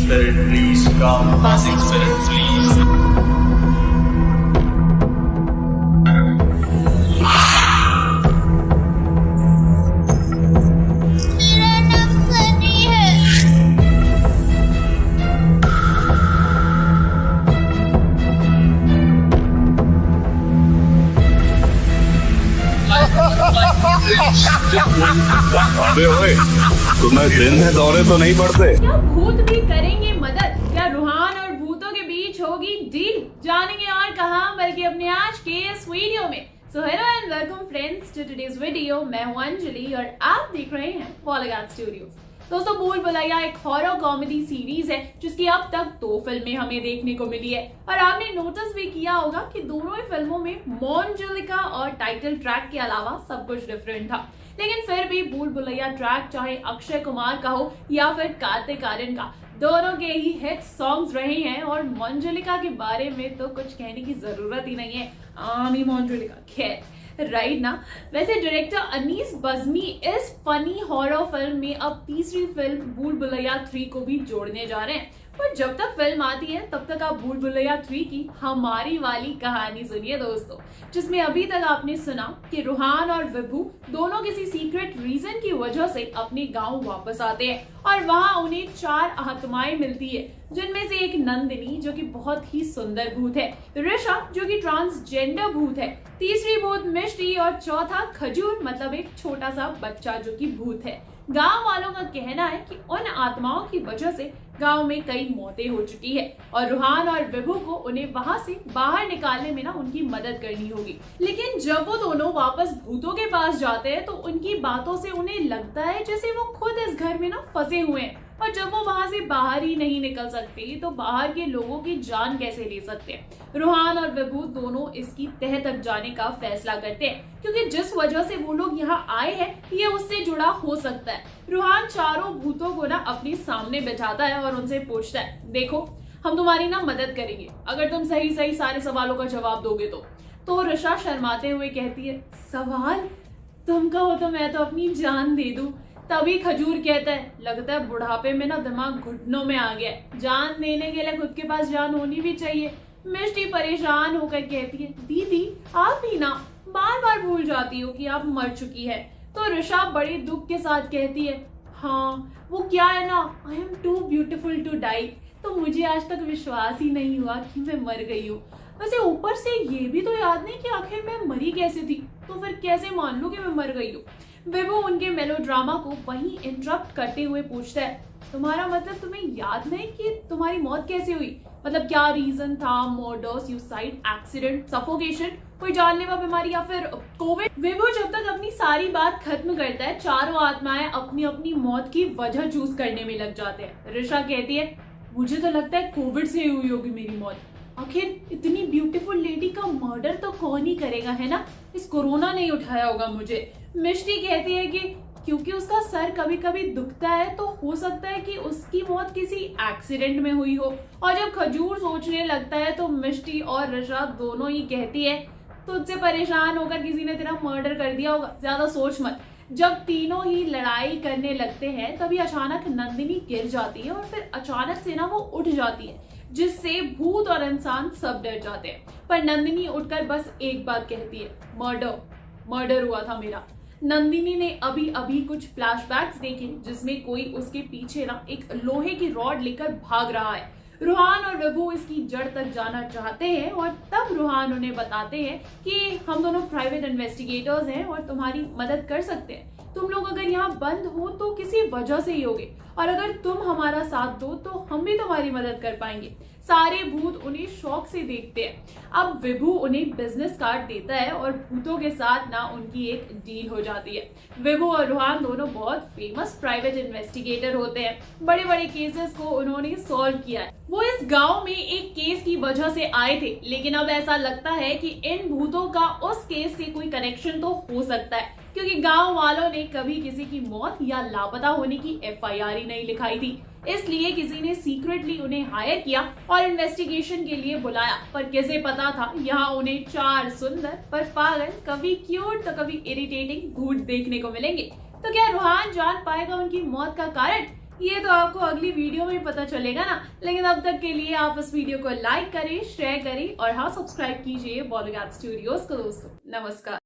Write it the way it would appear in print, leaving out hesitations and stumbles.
spirit, please come. Passing spirit, please. मेरा नाम सनी है। अबे ओए, तुम्हें दिन में दौरे तो नहीं पड़ते? क्या भूत भी करेंगे मदद? क्या रूहान और भूतों के बीच होगी डील? जानेंगे और कहां बल्कि अपने आज के इस वीडियो में। So hello and welcome friends to today's video. मैं हूं अंजलि और आप देख रहे हैं पॉलीगॉन स्टूडियोज। दोस्तों, भूल भुलैया एक हॉरर कॉमेडी सीरीज है जिसकी अब तक 2 फिल्में हमें देखने को मिली है और आपने नोटिस भी किया होगा कि दोनों ही फिल्मों में मोंजुलिका और टाइटल ट्रैक के अलावा सब कुछ डिफरेंट था। लेकिन फिर भी भूल भुलैया ट्रैक चाहे अक्षय कुमार का हो या फिर कार्तिक आर्यन का, दोनों के ही हिट सॉन्ग्स रहे हैं और मोंजुलिका के बारे में तो कुछ कहने की जरूरत ही नहीं है। आमी मोंजुलिका, खैर राइट ना। वैसे डायरेक्टर अनीस बज़मी इस फनी हॉरर फिल्म में अब तीसरी फिल्म भूल भुलैया 3 को भी जोड़ने जा रहे हैं। पर जब तक फिल्म आती है तब तक आप भूल भुलैया 3 की हमारी वाली कहानी सुनिए दोस्तों, जिसमें अभी तक आपने सुना कि रूहान और विभू दोनों किसी सीक्रेट रीजन की वजह से अपने गांव वापस आते हैं और वहां उन्हें 4 आत्माएं मिलती है, जिनमें से एक नंदिनी जो कि बहुत ही सुंदर भूत है, ऋषा जो कि ट्रांसजेंडर भूत है, तीसरी भूत मिष्टी और चौथा खजूर मतलब एक छोटा सा बच्चा जो कि भूत है। गांव वालों का कहना है कि उन आत्माओं की वजह से गांव में कई मौतें हो चुकी है और रूहान और विभू को उन्हें वहां से बाहर निकालने में ना उनकी मदद करनी होगी। लेकिन जब वो दोनों वापस भूतों के पास जाते हैं तो उनकी बातों से उन्हें लगता है जैसे वो खुद इस घर में ना फंसे हुए हैं और जब वो वहां से बाहर ही नहीं निकल सकते तो बाहर के लोगों की जान कैसे ले सकते हैं। रूहान और विभू दोनों इसकी तह तक जाने का फैसला करते हैं क्योंकि जिस वजह से वो लोग यहाँ आए हैं ये उससे जुड़ा हो सकता है। रूहान चारों भूतों को ना अपने सामने बैठाता है और उनसे पूछता है, देखो हम तुम्हारी ना मदद करेंगे अगर तुम सही सही सारे सवालों का जवाब दोगे तो ऋषा शर्माते हुए कहती है, सवाल? तुम कहो तो मैं तो अपनी जान दे दूं। तभी खजूर कहता है, लगता है बुढ़ापे में ना दिमाग घुटनों में आ गया है, जान देने के लिए खुद के पास जान होनी भी चाहिए। मिष्टी परेशान होकर कहती है, दीदी आप ही ना बार बार भूल जाती हो कि आप मर चुकी है। तो ऋषा बड़े दुख के साथ कहती है, हाँ वो क्या है ना, I am too beautiful to die. तो मुझे आज तक विश्वास ही नहीं हुआ कि मैं मर गई हूँ। वैसे ऊपर से ये भी तो याद नहीं कि आखिर मैं मरी कैसे थी, तो फिर कैसे मान लूं कि मैं मर गई हूँ। विभू उनके मेलोड्रामा को वहीं इंटरप्ट करते हुए पूछता है, तुम्हारा मतलब तुम्हें याद नहीं कि तुम्हारी मौत कैसे हुई? मतलब क्या रीजन था? मर्डर, सुसाइड, एक्सीडेंट, सफोकेशन, कोई जानलेवा बीमारी या फिर कोविड? विभू जब तक अपनी सारी बात खत्म करता है चारों आत्माएं अपनी अपनी मौत की वजह चूज करने में लग जाते हैं। ऋषा कहती है, मुझे तो लगता है कोविड से हुई होगी मेरी मौत। आखिर इतनी ब्यूटीफुल लेडी का मर्डर तो कौन ही करेगा, है ना? इस कोरोना नहीं उठाया होगा मुझे। मिष्टी कहती है कि क्योंकि उसका सर कभी कभी दुखता है तो हो सकता है कि उसकी मौत किसी एक्सीडेंट में हुई हो। और जब खजूर सोचने लगता है तो मिष्टी और ऋषा दोनों ही कहती है, तुझसे परेशान होकर किसी ने तेरा मर्डर कर दिया होगा, ज्यादा सोच मत। जब तीनों ही लड़ाई करने लगते हैं तभी अचानक नंदिनी गिर जाती है और फिर अचानक से ना वो उठ जाती है, जिससे भूत और इंसान सब डर जाते हैं। पर नंदिनी उठकर बस एक बात कहती है, मर्डर हुआ था मेरा। नंदिनी ने अभी अभी कुछ फ्लैशबैक्स देखे जिसमें कोई उसके पीछे ना एक लोहे की रॉड लेकर भाग रहा है। रूहान और विभू इसकी जड़ तक जाना चाहते हैं और तब रूहान उन्हें बताते हैं कि हम दोनों प्राइवेट इन्वेस्टिगेटर्स हैं और तुम्हारी मदद कर सकते हैं। तुम लोग अगर यहाँ बंद हो तो किसी वजह से ही होगे और अगर तुम हमारा साथ दो तो हम भी तुम्हारी मदद कर पाएंगे। सारे भूत उन्हें शौक से देखते हैं। अब विभू उन्हें बिजनेस कार्ड देता है और भूतों के साथ ना उनकी एक डील हो जाती है। विभू और रूहान दोनों बहुत फेमस प्राइवेट इन्वेस्टिगेटर होते हैं, बड़े बड़े केसेस को उन्होंने सॉल्व किया है। वो इस गांव में एक केस की वजह से आए थे, लेकिन अब ऐसा लगता है कि इन भूतों का उस केस से कोई कनेक्शन तो हो सकता है क्योंकि गांव वालों ने कभी किसी की मौत या लापता होने की एफआईआर ही नहीं लिखाई थी। इसलिए किसी ने सीक्रेटली उन्हें हायर किया और इन्वेस्टिगेशन के लिए बुलाया। पर किसे पता था यहाँ उन्हें 4 सुंदर पर पागल, कभी क्यूट तो कभी इरिटेटिंग भूत देखने को मिलेंगे। तो क्या रूहान जान पाएगा उनकी मौत का कारण? ये तो आपको अगली वीडियो में पता चलेगा ना। लेकिन अब तक के लिए आप इस वीडियो को लाइक करें, शेयर करें और हाँ, सब्सक्राइब कीजिए बॉलीवुड स्टूडियोज को दोस्तों। नमस्कार।